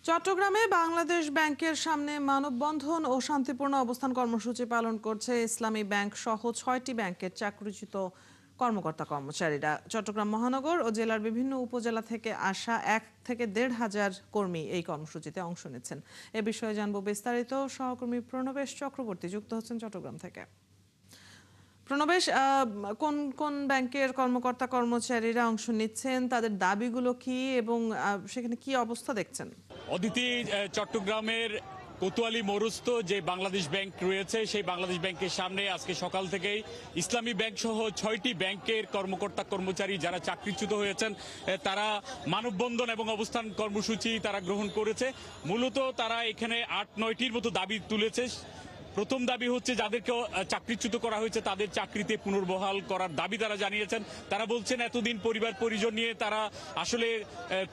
চট্টগ্রামে বাংলাদেশ ব্যাংকের সামনে মানববন্ধন ও শান্তিপূর্ণ অবস্থান কর্মসূচি পালন করছে ইসলামী ব্যাংক সহ ৬টি ব্যাংকের চাকরিচ্যুত কর্মকর্তা কর্মচারীরা। চট্টগ্রাম মহানগর ও জেলার বিভিন্ন উপজেলা থেকে আসা ১ থেকে ১.৫ হাজার কর্মী এই কর্মসূচিতে অংশ নিচ্ছেন। এ বিষয়ে জানবো বিস্তারিত। সহকর্মী প্রণবেশ চক্রবর্তী যুক্ত হচ্ছেন চট্টগ্রাম থেকে। প্রণবেশ, কোন কোন ব্যাংকের কর্মকর্তা কর্মচারীরা অংশ নিচ্ছেন, তাদের দাবিগুলো কি এবং সেখানে কি অবস্থা দেখছেন? অদিতি, চট্টগ্রামের কোতোয়ালি মোরস্থ যে বাংলাদেশ ব্যাংক রয়েছে সেই বাংলাদেশ ব্যাংকের সামনে আজকে সকাল থেকেই ইসলামী ব্যাংক সহ ৬টি ব্যাংকের কর্মকর্তা কর্মচারী যারা চাকরিচ্যুত হয়েছেন তারা মানববন্ধন এবং অবস্থান কর্মসূচি তারা গ্রহণ করেছে। মূলত তারা এখানে ৮-৯টির মতো দাবি তুলেছে। প্রথম দাবি হচ্ছে যাদেরকে চাকরিচ্যুত করা হয়েছে তাদের চাকরিতে পুনর্বহাল করার দাবি তারা জানিয়েছেন। তারা বলছেন এতদিন পরিবার পরিজন নিয়ে তারা আসলে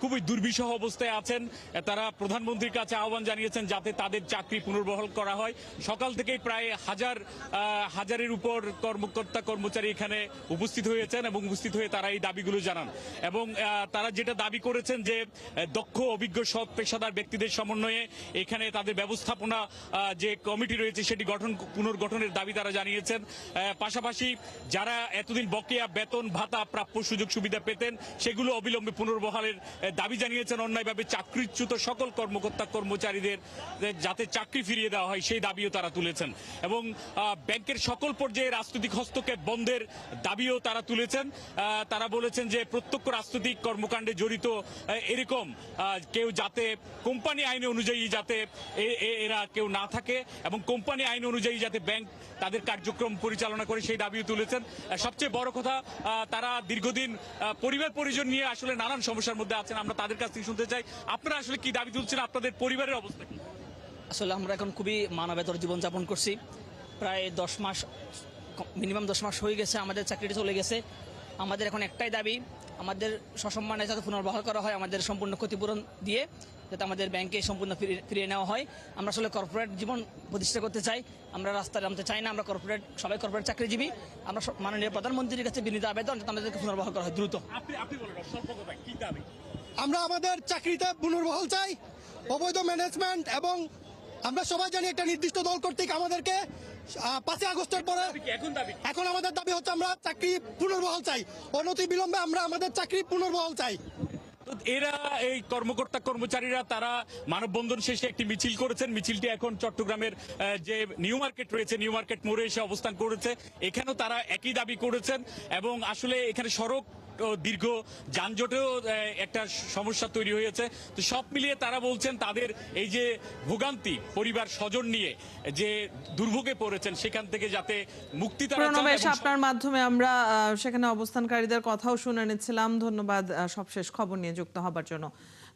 খুবই দুর্বিষহ অবস্থায় আছেন। তারা প্রধানমন্ত্রীর কাছে আহ্বান জানিয়েছেন যাতে তাদের চাকরি পুনর্বহাল করা হয়। সকাল থেকেই প্রায় হাজারের উপর কর্মকর্তা কর্মচারী এখানে উপস্থিত হয়েছেন এবং উপস্থিত হয়ে তারা এই দাবিগুলো জানান। এবং তারা যেটা দাবি করেছেন যে দক্ষ অভিজ্ঞ সৎ পেশাদার ব্যক্তিদের সমন্বয়ে এখানে তাদের ব্যবস্থাপনা যে কমিটি রয়েছে সেটি পুনর্গঠনের দাবি তারা জানিয়েছেন। পাশাপাশি যারা এতদিন বকেয়া বেতন ভাতা প্রাপ্য সুযোগ সুবিধা পেতেন সেগুলো অবিলম্বে পুনর্বহালের দাবি জানিয়েছেন। অন্যায়ভাবে চাকরিচ্যুত সকল কর্মকর্তা কর্মচারীদের যাতে চাকরি ফিরিয়ে দেওয়া হয় সেই দাবিও তারা তুলেছেন। এবং ব্যাংকের সকল পর্যায়ে রাজনৈতিক হস্তক্ষেপ বন্ধের দাবিও তারা তুলেছেন। তারা বলেছেন যে প্রত্যক্ষ রাজনৈতিক কর্মকাণ্ডে জড়িত এরকম কেউ যাতে কোম্পানি আইন অনুযায়ী যাতে এরা কেউ না থাকে এবং কোম্পানি আইন অনুযায়ী যাতে ব্যাংক তাদের কার্যক্রম পরিচালনা করে সেই দাবিও তুলেছেন। সবচেয়ে বড় কথা, তারা দীর্ঘদিন পরিবার পরিজন নিয়ে আসলে নানান সমস্যার মধ্যে আছেন। আমরা তাদের কাছ থেকে শুনতে চাই আপনারা আসলে কি দাবি তুলছেন, আপনাদের পরিবারের অবস্থা কি? আসলে আমরা এখন খুবই মানবেতর জীবনযাপন করছি। প্রায় ১০ মাস, মিনিমাম ১০ মাস হয়ে গেছে আমাদের চাকরিটা চলে গেছে। আমাদের এখন একটাই দাবি, আমাদের সসম্মানে যাতে পুনর্বহাল করা হয়, আমাদের সম্পূর্ণ ক্ষতিপূরণ দিয়ে যাতে আমাদের ব্যাংকে সম্পূর্ণ ফিরিয়ে নেওয়া হয়। আমরা আসলে কর্পোরেট জীবন প্রতিষ্ঠা করতে চাই, আমরা রাস্তায় নামতে চাই না। আমরা সবাই কর্পোরেট চাকরিজীবী। আমরা মাননীয় প্রধানমন্ত্রীর কাছে বিনীত আবেদন যাতে আমাদেরকে পুনর্বহাল করা হয় দ্রুত। আমরা আমাদের চাকরিতে পুনর্বহাল চাই, অবৈধ ম্যানেজমেন্ট, এবং আমরা সবাই জানি একটা নির্দিষ্ট দল কর্তৃক আমাদেরকে ৫ই আগস্টের পরে এখন আমাদের দাবি হচ্ছে আমরা চাকরি পুনর্বহাল চাই। অনতি বিলম্বে আমরা আমাদের চাকরি পুনর্বহাল চাই। এরা এই কর্মকর্তা কর্মচারীরা তারা মানববন্ধন শেষে একটি মিছিল করেছেন। মিছিলটি এখন চট্টগ্রামের যে নিউ মার্কেট রয়েছে নিউ মার্কেট মোড়ে এসে অবস্থান করেছে। এখানেও তারা একই দাবি করেছেন এবং আসলে এখানে সড়ক দীর্ঘ যানজটেও একটা সমস্যা তৈরি হয়েছে। তো সব মিলিয়ে তারা বলছেন তাদের এই যে ভোগান্তি পরিবার স্বজন নিয়ে যে দুর্ভোগে পড়েছেন সেখান থেকে যাতে মুক্তি তারা চান। আপনার মাধ্যমে আমরা সেখানে অবস্থানকারীদের কথাও শুনে নিচ্ছিলাম। ধন্যবাদ সবশেষ খবর নিয়ে যুক্ত হবার জন্য।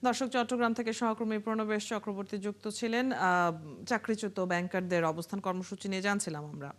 দর্শক, চট্টগ্রাম থেকে সহকর্মী প্রণবেশ চক্রবর্তী যুক্ত ছিলেন। চাকরিচ্যুত ব্যাংকারদের অবস্থান কর্মসূচি নিয়ে জানছিলাম আমরা।